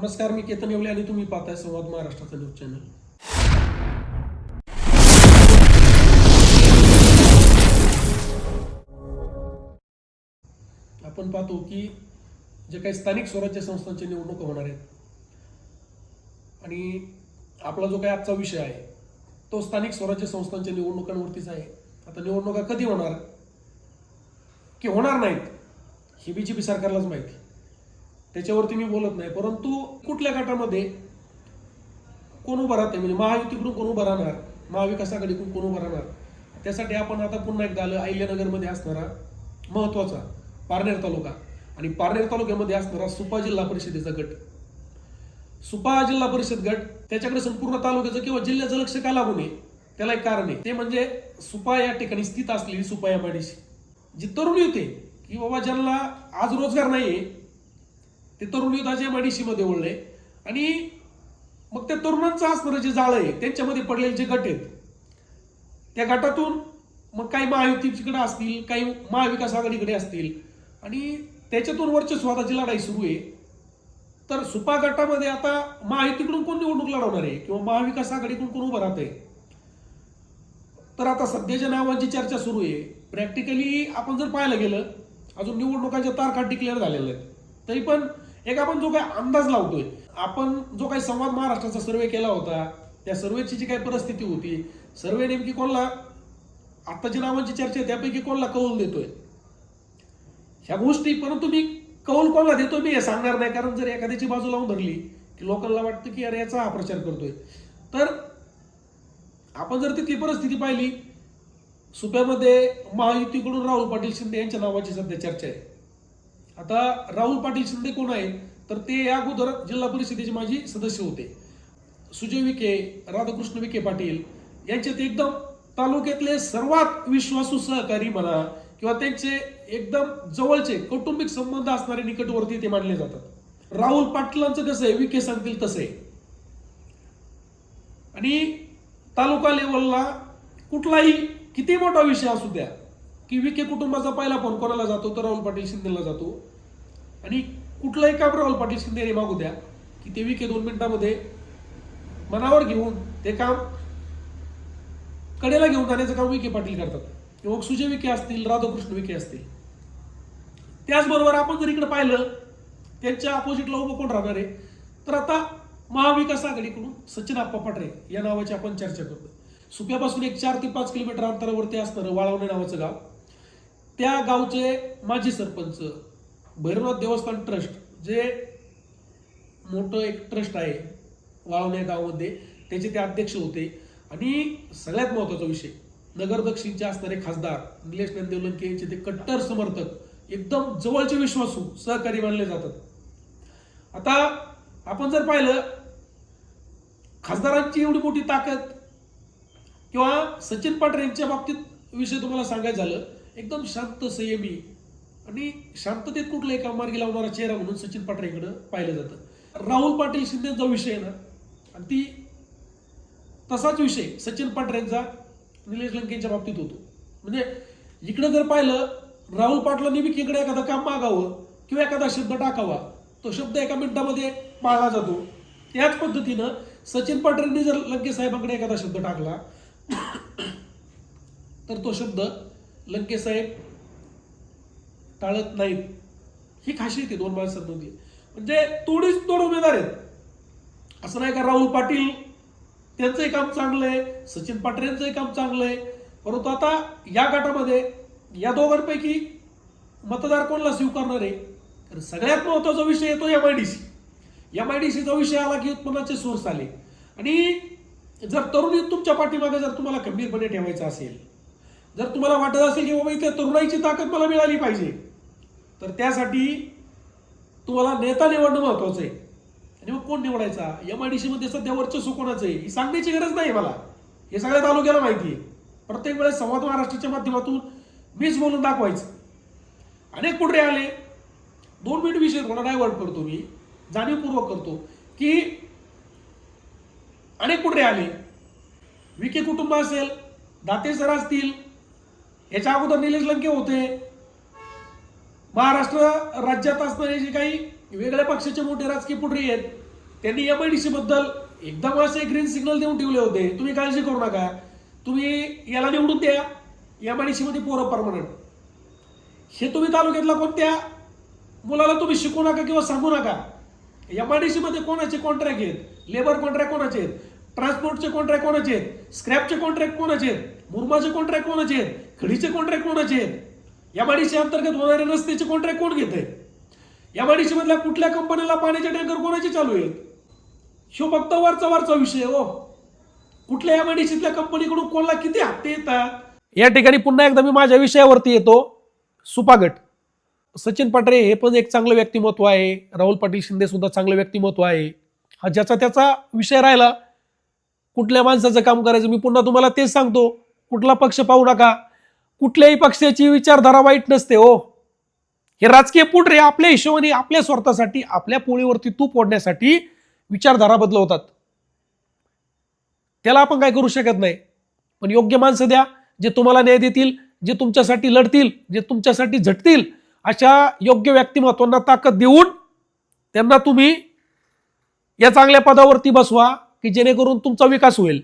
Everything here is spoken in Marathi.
नमस्कार, मी केतन येवले आणि तुम्ही पाहताय संवाद महाराष्ट्राचा न्यूज चॅनल. आपण पाहतो की जे काही स्थानिक स्वराज्य संस्थांच्या निवडणुका होणार आहेत आणि आपला जो काही आजचा विषय आहे तो स्थानिक स्वराज्य संस्थांच्या निवडणुकांवरतीच आहे. आता निवडणुका कधी होणार की होणार नाहीत ही बीजेपी सरकारलाच माहिती, त्याच्यावरती मी बोलत नाही. परंतु कुठल्या गटामध्ये कोण उभं राहते, म्हणजे महायुतीकडून कोण उभं राहणार, महाविकास आघाडीकडून कोण उभं राहणार, त्यासाठी आपण आता पुन्हा एकदा आलं अहिल्यानगरमध्ये असणारा महत्वाचा पारनेर तालुका आणि पारनेर तालुक्यामध्ये असणारा सुपा जिल्हा परिषदेचा गट. सुपा जिल्हा परिषद गट त्याच्याकडे संपूर्ण तालुक्याचं किंवा जिल्ह्याचं लक्ष का लागू नये, त्याला एक कारण आहे, ते म्हणजे सुपा या ठिकाणी स्थित असलेली सुपा एमआयडीसी. जी तरुणी होते की बाबा ज्यांना आज रोजगार नाहीये ते तरुण युद्ध आज एमआयडीसी मध्ये ओळले आणि मग त्या तरुणांचं असणारं जे जाळं आहे त्यांच्यामध्ये पडलेले जे गट आहेत त्या गटातून मग काही महायुतीकडे असतील, काही महाविकास आघाडीकडे असतील आणि त्याच्यातून वर्चस्वादाची लढाई सुरू आहे. तर सुपा गटामध्ये आता महायुतीकडून कोण निवडणूक लढवणार आहे किंवा महाविकास आघाडीकडून कोण उभं राहत आहे, तर आता सध्याच्या नावांची चर्चा सुरू आहे. प्रॅक्टिकली आपण जर पाहायला गेलं अजून निवडणुकांच्या तारखा डिक्लेअर झालेल्या आहेत, तरी पण एक आपण जो काही अंदाज लावतोय, आपण जो काही संवाद महाराष्ट्राचा सर्वे केला होता त्या सर्वेची जी काही परिस्थिती होती, सर्वे नेमकी कोणला आताच्या नावांची चर्चा आहे त्यापैकी कोणला कौल देतोय ह्या गोष्टी, परंतु मी कौल कोणला देतोय मी हे सांगणार नाही. कारण जर एखाद्याची बाजू लावून धरली की लोकांना वाटतं की अरे याचा हा प्रचार करतोय. तर आपण जर तिथली परिस्थिती पाहिली, सुप्यामध्ये महायुतीकडून राहुल पाटील शिंदे यांच्या नावाची सध्या चर्चा आहे. आता राहुल पाटील शिंदे कोण आहेत, तर ते या अगोदर जिल्हा परिषदेचे माजी सदस्य होते. सुजय विखे, राधाकृष्ण विखे पाटील यांचे ते एकदम तालुक्यातले सर्वात विश्वासू सहकारी म्हणा किंवा त्यांचे एकदम जवळचे कौटुंबिक संबंध असणारे निकटवर्ती ते मानले जातात. राहुल पाटलांचं कसं आहे, विखे सांगतील तसं आहे. आणि तालुका लेवलला कुठलाही किती मोठा विषय असू द्या की विखे कुटुंबाचा पहिला फोन कोणाला जातो तर राहुल पाटील शिंदेला जातो. आणि कुठलंही काम राहुल पाटील शिंदे मागू द्या की ते विखे 2 मिनिटांमध्ये मनावर घेऊन ते काम कडेला घेऊन जाण्याचं काम विखे पाटील करतात. किंवा सुजय विखे असतील, राधाकृष्ण विखे असतील. त्याचबरोबर आपण जर इकडे पाहिलं त्यांच्या अपोजिटला उभं कोण राहणार आहे, तर आता महाविकास आघाडीकडून सचिन आप्पा पाटरे या नावाची आपण चर्चा करतो. सुप्यापासून एक 4 ते 5 किलोमीटर अंतरावरती असणारं वाळवणे नावाचं गाव, त्या गावचे माजी सरपंच, भैरवनाथ देवस्थान ट्रस्ट जे मोठं एक ट्रस्ट आहे वाळवणे गावामध्ये, त्याचे ते अध्यक्ष होते. आणि सगळ्यात महत्वाचा विषय, नगर दक्षिणचे असणारे खासदार निलेश नंदेवलंके यांचे ते कट्टर समर्थक, एकदम जवळचे विश्वासू सहकारी मानले जातात. आता आपण जर पाहिलं खासदारांची एवढी मोठी ताकद किंवा सचिन पाटरे यांच्या बाबतीत विषय तुम्हाला सांगायचं झालं, एकदम शांत संयमी आणि शांततेत कुठलाही काम मार्गी लावणारा चेहरा म्हणून सचिन पाटरेंकडे पाहिलं जातं. राहुल पाटील शिंदेचा विषय ना, आणि ती तसाच विषय सचिन पाटरेंचा निलेश लंकेच्या बाबतीत होतो. म्हणजे इकडे जर पाहिलं राहुल पाटलांनी विखेकडे एखादं काम मागावं किंवा एखादा शब्द टाकावा, तो शब्द एका मिनिटामध्ये पाळला जातो. त्याच पद्धतीनं सचिन पाटरेंनी जर लंके साहेबांकडे एखादा शब्द टाकला तर तो शब्द लंके साहेब टाळत नाहीत. ही खासियत आहे 2 माणसांमध्ये, म्हणजे तोडीच तोड उमेदवार आहेत. असं नाही का राहुल पाटील त्यांचंही काम चांगलं आहे, सचिन पाटरेंचंही काम चांगलं आहे, परंतु आता या गटामध्ये या दोघांपैकी मतदार कोणाला स्वीकारणार आहे, तर सगळ्यात महत्वाचा विषय येतो एमआयडीसी. एमआयडीसीचा विषय आला की उत्पन्नाचे सोर्स आले. आणि जर तरुणी तुमच्या पाठीमागे जर तुम्हाला खंबीरपणे ठेवायचं असेल, जर तुम्हाला वाटत असेल की बाबा इथे तरुणाईची ताकद मला मिळाली पाहिजे, तर त्यासाठी तुम्हाला नेता निवडणं महत्वाचं आहे. आणि मग कोण निवडायचा, एमआयडीसी मध्ये सध्या वर्चस्व कोणाचं आहे ही सांगण्याची गरज नाही मला, हे सगळ्या तालुक्याला माहिती आहे. प्रत्येक वेळेस संवाद महाराष्ट्राच्या माध्यमातून मीच बोलून दाखवायचं. अनेक पुढे आले, 2 मिनिट विषय थोडा डायव्हर्ट करतो, मी जाणीवपूर्वक करतो की अनेक पुढे आले. विखे कुटुंब असेल, दाते सर असतील, याच्या अगोदर निलेश लंके होते, महाराष्ट्र राज्यात असणारे जे काही वेगळ्या पक्षाचे मोठे राजकीय पुढारी आहेत त्यांनी एमआयडीसी बद्दल एकदम असे ग्रीन सिग्नल देऊन ठेवले होते, तुम्ही काळजी करू नका, तुम्ही याला निवडून द्या, एमआयडीसी मध्ये पोरं परमनंट. हे तुम्ही तालुक्यातला कोणत्या मुलाला तुम्ही शिकू नका किंवा सांगू नका. एमआयडीसी मध्ये कोणाचे कॉन्ट्रॅक्ट आहेत, लेबर कॉन्ट्रॅक्ट कोणाचे आहेत, ट्रान्सपोर्टचे कॉन्ट्रॅक्ट कोणाचे आहेत, स्क्रॅपचे कॉन्ट्रॅक्ट कोणाचे आहेत, मुरमाचे कॉन्ट्रॅक्ट कोणाचे आहेत, खडीचे कॉन्ट्रॅक्ट कोणाचे आहेत, एमआयडीसी अंतर्गत होणारे रस्त्याचे कॉन्ट्रॅक्ट कोण घेत आहे, एमआयडीसी मधल्या कुठल्या कंपनीला पाण्याचे टँकर कोणाचे चालू आहेत. ह्यो फक्त वरचा विषय हो. कुठल्या एमआयडीसीतल्या कंपनीकडून कोणाला किती हप्ते येतात. या ठिकाणी पुन्हा एकदा मी माझ्या विषयावरती येतो. सुपागट सचिन पाटरे हे पण एक चांगलं व्यक्तिमत्व आहे, राहुल पाटील शिंदे सुद्धा चांगलं व्यक्तिमत्व आहे. हा ज्याचा त्याचा विषय राहिला, कुठल्या माणसाचं काम करायचं. मी पुन्हा तुम्हाला तेच सांगतो, कुठला पक्ष पाहू नका, कुठल्याही पक्षाची विचारधारा वाईट नसते हो. हे राजकीय पुढे आपल्या हिशोबाने आपल्या स्वार्थासाठी आपल्या पोळीवरती तूप ओढण्यासाठी विचारधारा बदलवतात. त्याला आपण काय करू शकत नाही. पण योग्य माणसं द्या, जे तुम्हाला न्याय देतील, जे तुमच्यासाठी लढतील, जे तुमच्यासाठी झटतील, अशा योग्य व्यक्तिमत्वांना ताकद देऊन त्यांना तुम्ही या चांगल्या पदावरती बसवा की जेणेकरून तुमचा विकास होईल.